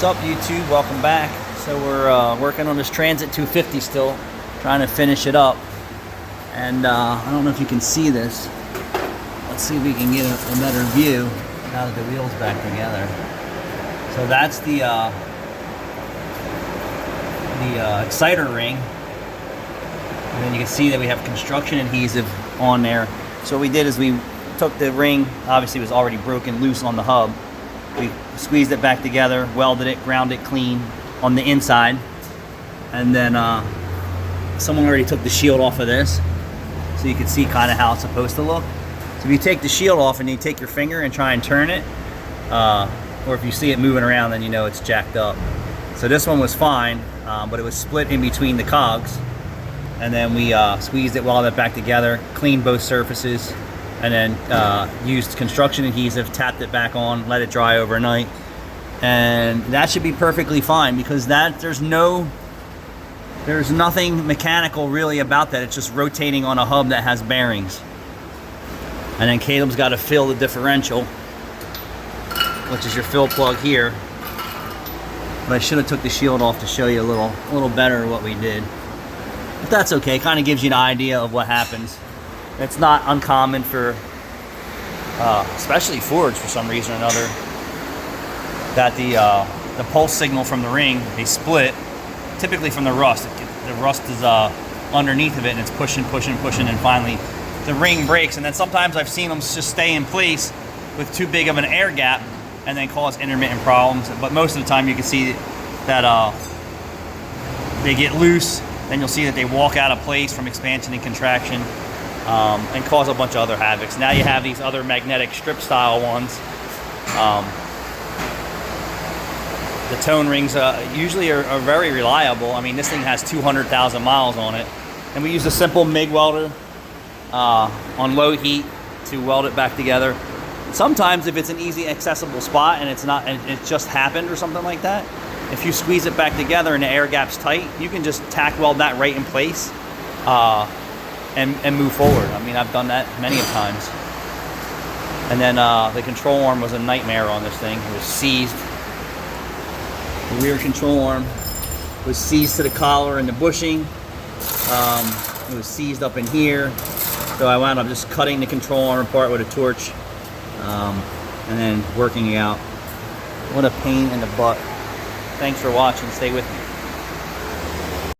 What's up, YouTube? Welcome back. So we're working on this Transit 250 still, trying to finish it up. And I don't know if you can see this. Let's see if we can get a better view now that the wheel's back together. So that's the exciter ring. And then you can see that we have construction adhesive on there. So what we did is we took the ring, obviously it was already broken loose on the hub. We squeezed it back together, welded it, ground it clean on the inside. And then someone already took the shield off of this, so you can see kind of how it's supposed to look. So if you take the shield off and you take your finger and try and turn it, or if you see it moving around, then you know it's jacked up. So this one was fine, but it was split in between the cogs. And then we squeezed it, welded it back together, cleaned both surfaces, and then used construction adhesive, tapped it back on, let it dry overnight. And that should be perfectly fine, because there's nothing mechanical really about that. It's just rotating on a hub that has bearings. And then Caleb's got to fill the differential, which is your fill plug here. But I should have took the shield off to show you a little better what we did. But that's okay, kind of gives you an idea of what happens. It's not uncommon for, especially Fords for some reason or another, that the pulse signal from the ring, they split, typically from the rust. The rust is underneath of it, and it's pushing, and finally the ring breaks. And then sometimes I've seen them just stay in place with too big of an air gap and then cause intermittent problems. But most of the time you can see that they get loose, then you'll see that they walk out of place from expansion and contraction. And cause a bunch of other havocs. Now you have these other magnetic strip style ones. The tone rings usually are very reliable. I mean, this thing has 200,000 miles on it. And we use a simple MIG welder on low heat to weld it back together. Sometimes if it's an easy accessible spot and it just happened or something like that, if you squeeze it back together and the air gap's tight, you can just tack weld that right in place. And move forward. I mean, I've done that many times. And then the control arm was a nightmare on this thing. It was seized. The rear control arm was seized to the collar and the bushing. It was seized up in here. So I wound up just cutting the control arm apart with a torch, and then working it out. What a pain in the butt. Thanks for watching. Stay with me.